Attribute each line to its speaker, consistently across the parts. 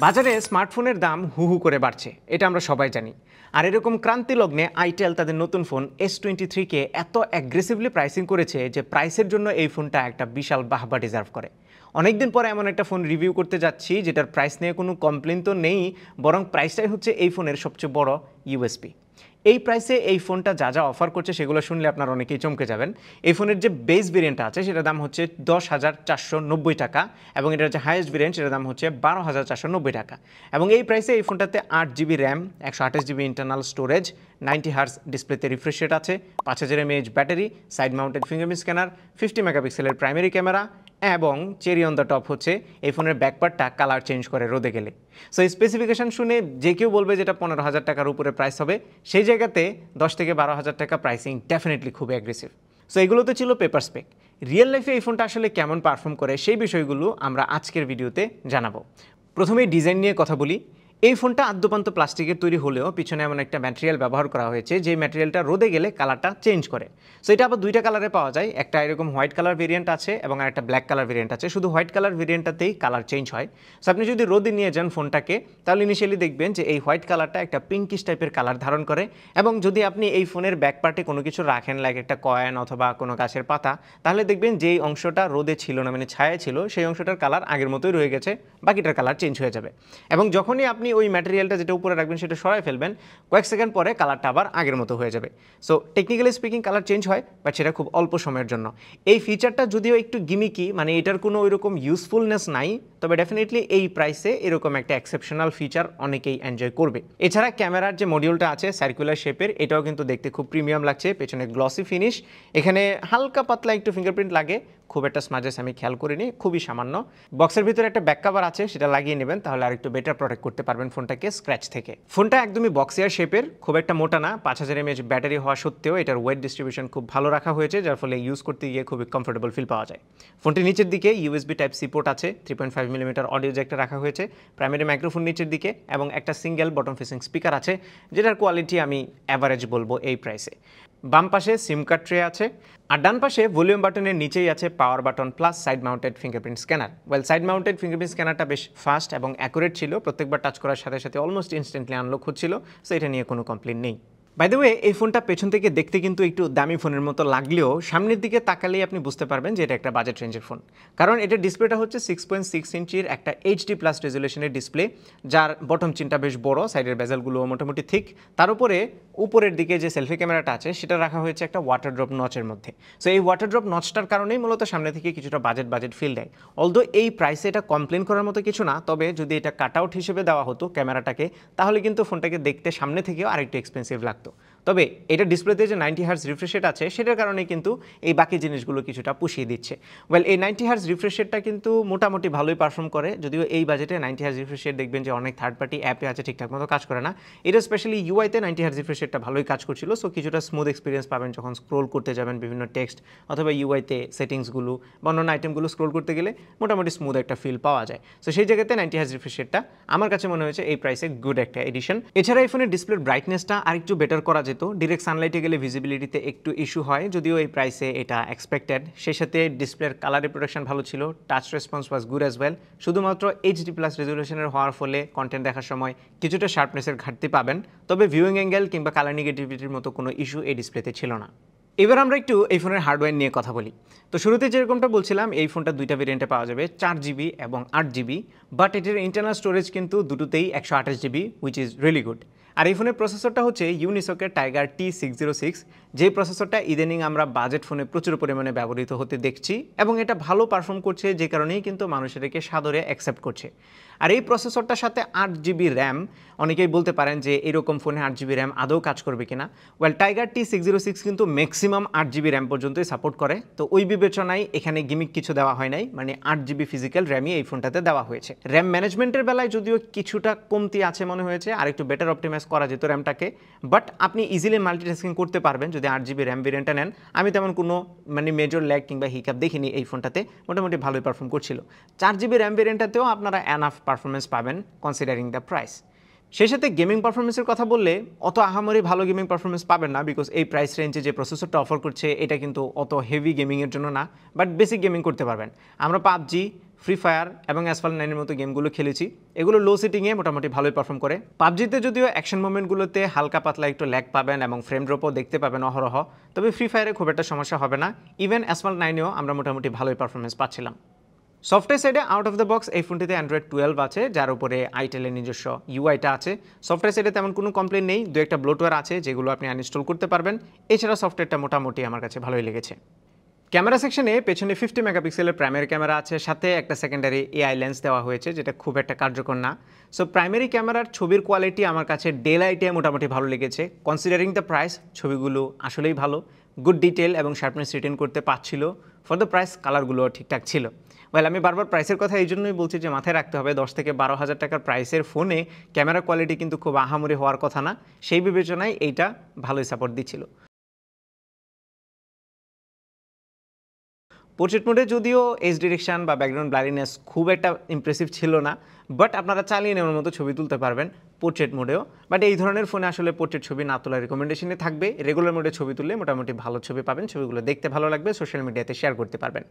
Speaker 1: বাজারে স্মার্টফোনের দাম হু হু করে বাড়ছে, এটা আমরা সবাই জানি। আর এরকম ক্রান্তি লগ্নে আইটেল তাদের নতুন ফোন S23 কে এত অ্যাগ্রেসিভলি প্রাইসিং করেছে যে প্রাইসের জন্য এই ফোনটা একটা বিশাল বাহবা ডিজার্ভ করে। অনেকদিন পরে এমন একটা ফোন রিভিউ করতে যাচ্ছি যেটার প্রাইস নিয়ে কোনো কমপ্লেন তো নেই, বরং প্রাইসটাই হচ্ছে এই ফোনের সবচেয়ে বড় ইউএসপি। এই প্রাইসে এই ফোনটা যা যা অফার করছে সেগুলো শুনলে আপনারা অনেকেই চমকে যাবেন। এই ফোনের যে বেস ভেরিয়েন্টটা আছে সেটার দাম হচ্ছে 10,490 টাকা এবং এটার যে হাইয়েস্ট ভেরিয়েন্ট সেটার দাম হচ্ছে 12,490 টাকা। এবং এই প্রাইসে এই ফোনটাতে 8GB RAM, 128GB internal storage, 90Hz ডিসপ্লেতে রিফ্রেশ রেট আছে, 5000 mAh battery, side mounted fingerprint scanner, 50 মেগাপিক্সেলের প্রাইমারি ক্যামেরা এবং চেরি অন দ্য টপ হচ্ছে এই ফোনের ব্যাকপার্টটা কালার চেঞ্জ করে রোদে গেলে। সো এই স্পেসিফিকেশন শুনে যে কেউ বলবে যেটা 15,000 টাকার উপরে প্রাইস হবে, সেই জায়গাতে 10 থেকে 12,000 টাকা প্রাইসিং ডেফিনেটলি খুবই অ্যাগ্রেসিভ। সো এগুলো তো ছিল পেপার স্পেক। রিয়েল লাইফে এই ফোনটা আসলে কেমন পারফর্ম করে সেই বিষয়গুলো আমরা আজকের ভিডিওতে জানাবো। প্রথমেই ডিজাইন নিয়ে কথা বলি। এই ফোনটা আদ্যপান্ত প্লাস্টিকের তৈরি হলেও পিছনে এমন একটা ম্যাটেরিয়াল ব্যবহার করা হয়েছে যে ম্যাটেরিয়ালটা রোদে গেলে কালারটা চেঞ্জ করে। সো এটা আবার দুইটা কালারে পাওয়া যায়, একটা এরকম হোয়াইট কালার ভেরিয়েন্ট আছে এবং একটা ব্ল্যাক কালার ভেরিয়েন্ট আছে। শুধু হোয়াইট কালার ভেরিয়েন্টটাতেই কালার চেঞ্জ হয়। সো আপনি যদি রোদে নিয়ে যান ফোনটাকে, তাহলে ইনিশিয়ালি দেখবেন যে এই হোয়াইট কালারটা একটা পিঙ্কিশ টাইপের কালার ধারণ করে এবং যদি আপনি এই ফোনের ব্যাক পার্টে কোনো কিছু রাখেন, লাইক একটা কয়েন অথবা কোনো গাছের পাতা, তাহলে দেখবেন যেই অংশটা রোদে ছিল না, মানে ছায়া ছিল, সেই অংশটার কালার আগের মতোই রয়ে গেছে, বাকিটার কালার চেঞ্জ হয়ে যাবে। এবং যখনই আপনি ওই ম্যাটেরিয়ালটা যেটা উপরে রাখবেন সেটা সরাই ফেলবেন, কয়েক সেকেন্ড পরে কালারটা আবার আগের মতো হয়ে যাবে। So technically speaking colour change হয়, বাট সেটা খুব অল্প সময়ের জন্য। এই ফিচারটা যদিও একটু গিমিকি, মানে এটার কোনো ওইরকম ইউজফুলনেস নাই, তবে ডেফিনেটলি এই প্রাইসে এরকম একটা এক্সেপশনাল ফিচার অনেকেই এনজয় করবে। এছাড়া ক্যামেরার যে মডিউলটা আছে সার্কুলার শেপের, এটাও কিন্তু দেখতে খুব প্রিমিয়াম লাগছে। পেছনে গ্লসি ফিনিশ, এখানে হালকা পাতলা একটু ফিঙ্গারপ্রিন্ট লাগে, খুব একটা স্মাজেস আমি খেয়াল করিনি, খুবই সামান্য। বক্সের ভিতরে একটা ব্যাক কভার আছে, সেটা লাগিয়ে নেবেন, তাহলে আর একটু বেটার প্রোটেক্ট করতে পারবেন ফোনটাকে স্ক্র্যাচ থেকে। ফোনটা একদমই বক্সিয়ার শেপের, খুব একটা মোটা না, 5000 mAh ব্যাটারি হওয়া সত্ত্বেও এটার ওয়েট ডিস্ট্রিবিউশন খুব ভালো রাখা হয়েছে, যার ফলে ইউজ করতে গিয়ে খুবই কমফোর্টেবল ফিল পাওয়া যায়। ফোনটির নিচের দিকে USB Type-C পোর্ট আছে, 3.5mm অডিও জ্যাকটা রাখা হয়েছে, প্রাইমারি মাইক্রোফোন নিচের দিকে এবং একটা সিঙ্গেল বটম ফেসিং স্পিকার আছে, যেটার কোয়ালিটি আমি অ্যাভারেজ বলবো এই প্রাইসে। বাম পাশে সিম কার্ড ট্রে আছে, আর ডান পাশে ভলিউম বাটনের নিচেই আছে power button plus side mounted fingerprint scanner. Well, side mounted fingerprint স্ক্যানারটা বেশ ফাস্ট এবং অ্যাকুরেট ছিল, প্রত্যেকবার টাচ করার সাথে সাথে অলমোস্ট ইনস্ট্যান্টলি আনলক হচ্ছিল, সো এটা নিয়ে কোনো কমপ্লেন নেই। বাই দ্য ওয়ে, এই ফোনটা পেছন থেকে দেখতে কিন্তু একটু দামি ফোনের মতো লাগলেও সামনের দিকে তাকালেই আপনি বুঝতে পারবেন যে এটা একটা বাজেট রেঞ্জের ফোন, কারণ এটার ডিসপ্লেটা হচ্ছে 6.6 ইঞ্চির একটা HD+ রেজুলেশনের ডিসপ্লে, যার বটম চিনটা বেশ বড়, সাইডের বেজালগুলো মোটামুটি থিক, তার উপরে উপরের দিকে যে সেলফি ক্যামেরাটা আছে সেটা রাখা হয়েছে একটা ওয়াটার ড্রপ নচের মধ্যে। সো এই ওয়াটার ড্রপ নচটার কারণেই মূলত সামনে থেকে কিছুটা বাজেট ফিল দেয়। অলদো এই প্রাইসে এটা কমপ্লেন করার মতো কিছু না, তবে যদি এটা কাট আউট হিসেবে দেওয়া হতো ক্যামেরাটাকে, তাহলে কিন্তু ফোনটাকে দেখতে সামনে থেকেও আরেকটু এক্সপেন্সিভ লাগতো। তবে এটা ডিসপ্লেতে যে 90Hz রিফ্রেশ রেট আছে সেটার কারণে কিন্তু এই বাকি জিনিসগুলো কিছুটা পুষিয়ে দিচ্ছে। ওয়েল, এই 90Hz রিফ্রেশ রেটটা কিন্তু মোটামুটি ভালোই পারফর্ম করে, যদিও এই বাজেটে 90Hz রিফ্রেশ রেট দেখবেন যে অনেক থার্ড পার্টি অ্যাপে আছে ঠিকঠাক মতো কাজ করে না। এটা স্পেশালি ইউআইতে 90Hz রিফ্রেশ রেটটা ভালোই কাজ করছিল, সো কিছুটা স্মুথ এক্সপিরিয়েন্স পাবেন যখন স্ক্রোল করতে যাবেন বিভিন্ন টেক্সট অথবা ইউআইতে সেটিংসগুলো বা অন্যান্য আইটেমগুলো স্ক্রোল করতে গেলে মোটামুটি স্মুথ একটা ফিল পাওয়া যায়। সো সেই জায়গাতে 90Hz রিফ্রেশ রেটটা আমার কাছে মনে হয়েছে এই প্রাইসে গুড একটা এডিশন। এছাড়া এই ফোনের ডিসপ্লের ব্রাইটনেসটা আরেকটু বেটার করা যেত, ডিরেক্ট সানলাইটে গেলে ভিজিবিলিটিতে একটু ইস্যু হয়, যদিও এই প্রাইসে এটা এক্সপেক্টেড। সেই সাথে ডিসপ্লের কালার রিপ্রোডাকশন ভালো ছিল, touch response was good as well. শুধুমাত্র HD+ রেজুলেশনের হওয়ার ফলে কন্টেন্ট দেখার সময় কিছুটা শার্পনেসের ঘাটতি পাবেন, তবে ভিউইং অ্যাঙ্গেল কিংবা কালার নেগেটিভিটির মতো কোনো ইস্যু এই ডিসপ্লেতে ছিল না। এবার আমরা একটু এই ফোনের হার্ডওয়্যার নিয়ে কথা বলি। তো শুরুতে যেরকমটা বলছিলাম, এই ফোনটা দুইটা ভেরিয়েন্টে পাওয়া যাবে, 4GB এবং 8GB, বাট এটার ইন্টারনাল স্টোরেজ কিন্তু দুটোতেই 128GB, which is really good. আর এই ফোনের প্রসেসরটা হচ্ছে ইউনিসকের টাইগার T606, যে প্রসেসরটা ইদানিং আমরা বাজেট ফোনে প্রচুর পরিমাণে ব্যবহৃত হতে দেখছি এবং এটা ভালো পারফর্ম করছে, যে কারণেই কিন্তু মানুষ এটাকে সাদরে অ্যাকসেপ্ট করছে। আর এই প্রসেসরটার সাথে 8GB র্যাম, অনেকেই বলতে পারেন যে এরকম ফোনে 8GB র্যাম আদৌ কাজ করবে কিনা। ওয়েল, টাইগার T606 কিন্তু ম্যাক্সিমাম 8GB র্যাম পর্যন্তই সাপোর্ট করে, তো ওই বিবেচনায় এখানে গিমিক কিছু দেওয়া হয় নাই, মানে 8GB ফিজিক্যাল র্যামই এই ফোনটাতে দেওয়া হয়েছে। র্যাম ম্যানেজমেন্টের বেলায় যদিও কিছুটা কমতি আছে মনে হয়েছে, আর একটু বেটার অপটিমাইজ করা যেত র্যামটাকে, বাট আপনি ইজিলি মাল্টিটাস্কিং করতে পারবেন যদি 8GB র্যাম ভেরিয়েন্টটা নেন। আমি তেমন কোনো মেজর ল্যাগ কিংবা হিকাপ দেখিনি এই ফোনটাতে, মোটামুটি ভালোই পারফর্ম করছিল। 4GB র্যাম ভেরিয়েন্টটাতেও আপনারা এনাফ পারফরমেন্স পাবেন কনসিডারিং দ্য প্রাইস। সেই সাথে গেমিং পারফরমেন্সের কথা বললে অত আহামরি ভালো গেমিং পারফরমেন্স পাবেন না, বিকজ এই প্রাইস রেঞ্জে যে প্রসেসরটা অফার করছে এটা কিন্তু অত হেভি গেমিংয়ের জন্য না, বাট বেসিক গেমিং করতে পারবেন। আমরা PUBG, ফ্রি ফায়ার এবং অ্যাসফাল্ট 9 মতো গেমগুলো খেলেছি, এগুলো লো সিটিংয়ে মোটামুটি ভালোই পারফর্ম করে। পাবজিতে যদিও অ্যাকশন মুভমেন্টগুলোতে হালকা পাতলা একটু ল্যাগ পাবেন এবং ফ্রেম ড্রপও দেখতে পাবেন অহরহ, তবে ফ্রি ফায়ারে খুব একটা সমস্যা হবে না। ইভেন অ্যাসফাল্ট 9-এও আমরা মোটামুটি ভালোই পারফরমেন্স পাচ্ছিলাম। সফটওয়্যার সাইডে আউট অফ দ্য বক্স এই ফোনটিতে অ্যান্ড্রয়েড 12 আছে, যার উপরে আইটেলের নিজস্ব ইউআইটা আছে। সফটওয়্যার সাইডে তেমন কোনো কমপ্লেন নেই, দু একটা ব্লোটওয়্যার আছে যেগুলো আপনি আনইনস্টল করতে পারবেন। এছাড়া সফটওয়্যারটা মোটামুটি আমার কাছে ভালোই লেগেছে। ক্যামেরা সেকশনে পেছনে 50 মেগাপিক্সেলের প্রাইমারি ক্যামেরা আছে, সাথে একটা সেকেন্ডারি এআই লেন্স দেওয়া হয়েছে, যেটা খুব একটা কার্যকর না। সো প্রাইমারি ক্যামেরার ছবির কোয়ালিটি আমার কাছে ডে লাইটে মোটামুটি ভালো লেগেছে। কনসিডারিং দ্য প্রাইস, ছবিগুলো আসলেই ভালো, গুড ডিটেল এবং শার্পনেস রিটেন করতে পারছিল। ফর দ্য প্রাইস কালারগুলো ঠিকঠাক ছিল। আমি বারবার প্রাইসের কথা এই জন্যই বলছি যে মাথায় রাখতে হবে 10 থেকে 12,000 টাকার প্রাইসের ফোনে ক্যামেরা কোয়ালিটি কিন্তু খুব আহামরি হওয়ার কথা না, সেই বিবেচনায় এইটা ভালোই সাপোর্ট দিচ্ছিল। পোর্ট্রেট মোডে যদিও এজ ডিরেকশন বা ব্যাকগ্রাউন্ড ব্লারিনেস খুব একটা ইমপ্রেসিভ ছিল না, বাট আপনারা চালিয়ে নেওয়ার মতো ছবি তুলতে পারবেন পোর্ট্রেট মোডেও। বাট এই ধরনের ফোনে আসলে পোর্ট্রেট ছবি না তোলার রিকমেন্ডেশনে থাকবে। রেগুলার মোডে ছবি তুললে মোটামুটি ভালো ছবি পাবেন, ছবিগুলো দেখতে ভালো লাগবে, সোশ্যাল মিডিয়াতে শেয়ার করতে পারবেন।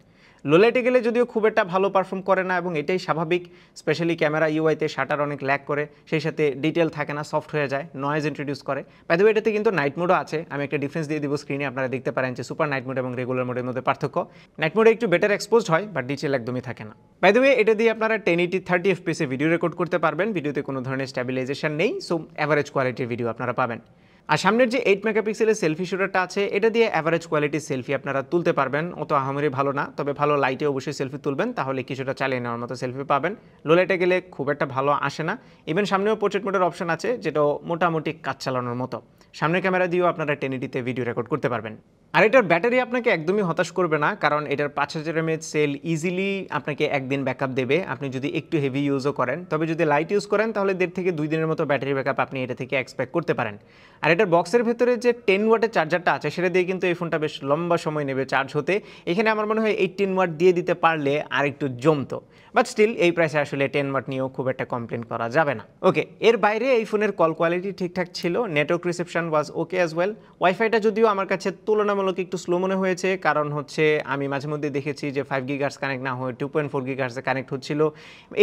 Speaker 1: লো লাইটে গেলে যদিও খুব একটা ভালো পারফর্ম করে না এবং এটাই স্বাভাবিক, স্পেশালি ক্যামেরা ইউআইতে শাটার অনেক ল্যাগ করে, সেই সাথে ডিটেল থাকে না, সফট হয়ে যায়, নয়েজ ইন্ট্রোডিউস করে। বাই দ্য ওয়ে এটাতে কিন্তু নাইট মোডও আছে, আমি একটা ডিফারেন্স দিয়ে দিব স্ক্রিনে, আপনারা দেখতে পারেন যে সুপার নাইট মোড এবং রেগুলার মোডের মধ্যে পার্থক্য। নাইট মোডে একটু বেটার এক্সপোজড হয়, বাট ডিটেল একদমই থাকে না। বাই দ্য ওয়ে এটা দিয়ে আপনারা 1080 30 FPS এ ভিডিও রেকর্ড করতে পারবেন, ভিডিওতে কোনো ধরনের স্ট্যাবিলাইজেশন নেই, সো অ্যাভারেজ কোয়ালিটির ভিডিও আপনারা পাবেন। আর সামনের যে 8 মেগাপিক্সেলের সেলফি শুটারটা আছে, এটা দিয়ে অ্যাভারেজ কোয়ালিটির সেলফি আপনারা তুলতে পারবেন, অত আহামরি ভালো না, তবে ভালো লাইটে অবশ্যই সেলফি তুলবেন, তাহলে কিছুটা চালিয়ে নেওয়ার মতো সেলফি পাবেন। লো লাইটে গেলে খুব একটা ভালো আসে না। ইভেন সামনেও পোর্ট্রেট মোডের অপশন আছে, যেটা মোটামুটি কাজ চালানোর মতো। সামনের ক্যামেরা দিয়েও আপনারা 1080-তে ভিডিও রেকর্ড করতে পারবেন। আর এটার ব্যাটারি আপনাকে একদমই হতাশ করবে না, কারণ এটার 5000 mAh সেল ইজিলি আপনাকে একদিন ব্যাকআপ দেবে, আপনি যদি একটু হেভি ইউজও করেন। তবে যদি লাইট ইউজ করেন তাহলে 1.5 থেকে 2 দিনের মতো ব্যাটারি ব্যাকআপ আপনি এটা থেকে এক্সপেক্ট করতে পারেন। আর এটার বক্সের ভেতরে যে 10 ওয়াটের চার্জারটা আছে, সেটা দিয়ে কিন্তু এই ফোনটা বেশ লম্বা সময় নেবে চার্জ হতে। এখানে আমার মনে হয় 18 ওয়াট দিয়ে দিতে পারলে আর একটু জমতো, বাট স্টিল এই প্রাইসে আসলে 10 ওয়াট নিয়েও খুব একটা কমপ্লেন করা যাবে না। ওকে, এর বাইরে এই ফোনের কল কোয়ালিটি ঠিকঠাক ছিল, নেটওয়ার্ক রিসেপশন ওয়াজ ওকে অ্যাজ ওয়েল। ওয়াইফাইটা যদিও আমার কাছে তুলনামূলক একটু স্লো মনে হয়েছে, কারণ হচ্ছে আমি মাঝে মধ্যে দেখেছি যে 5 GHz কানেক্ট না হয়ে 2.4 GHz কানেক্ট হচ্ছিল।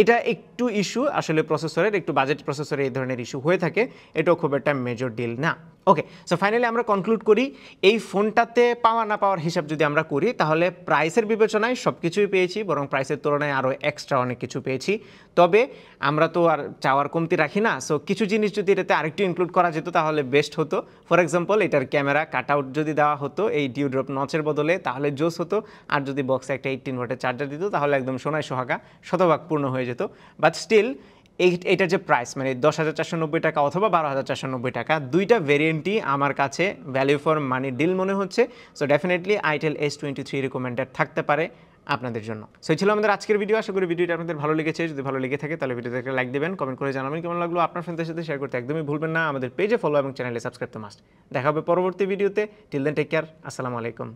Speaker 1: এটা একটু ইস্যু আসলে প্রসেসরের, একটু বাজেট প্রসেসরে এই ধরনের ইস্যু হয়ে থাকে, এটাও খুব একটা মেজর ডিল না। ওকে, সো ফাইনালি আমরা কনক্লুড করি, এই ফোনটাতে পাওয়া না পাওয়ার হিসাব যদি আমরা করি, তাহলে প্রাইসের বিবেচনায় সব কিছুই পেয়েছি, বরং প্রাইসের তুলনায় আরও এক্সট্রা অনেক কিছু পেয়েছি। তবে আমরা তো আর চাওয়ার কমতি রাখি না, সো কিছু জিনিস যদি এটাতে আরেকটু ইনক্লুড করা যেত তাহলে বেস্ট হতো। ফর এক্সাম্পল, এটার ক্যামেরা কাট আউট যদি দেওয়া হতো এই ডিউড্রপ নচের বদলে, তাহলে জোস হতো। আর যদি বক্সে একটা 18 ওয়াটের চার্জার দিত, তাহলে একদম সোনায় সোহাগা, শতভাগ পূর্ণ হয়ে যেত। বাট স্টিল এইটার যে প্রাইস, মানে 10,490 টাকা অথবা 12,490 টাকা, দুইটা ভেরিয়েন্টই আমার কাছে ভ্যালু ফর মানি ডিল মনে হচ্ছে। So definitely Itel S23 recommended থাকতে পারে আপনাদের জন্য। সো এই ছিল আমাদের আজকের ভিডিও। আশা করি ভিডিওটা আপনাদের ভালো লেগেছে। যদি ভালো লেগে থাকে তাহলে ভিডিওতে একটা লাইক দেবেন, কমেন্ট করে জানাবেন কেমন লাগলো। আপনার ফ্রেন্ডদের সাথে শেয়ার করতে একদমই ভুলবেন না। আমাদের পেজে ফলো এবং চ্যানেলে সাবস্ক্রাইব তো মাস্ট। দেখা হবে পরবর্তী ভিডিওতে। টিল দেন টেক কেয়ার, আসসালামু আলাইকুম।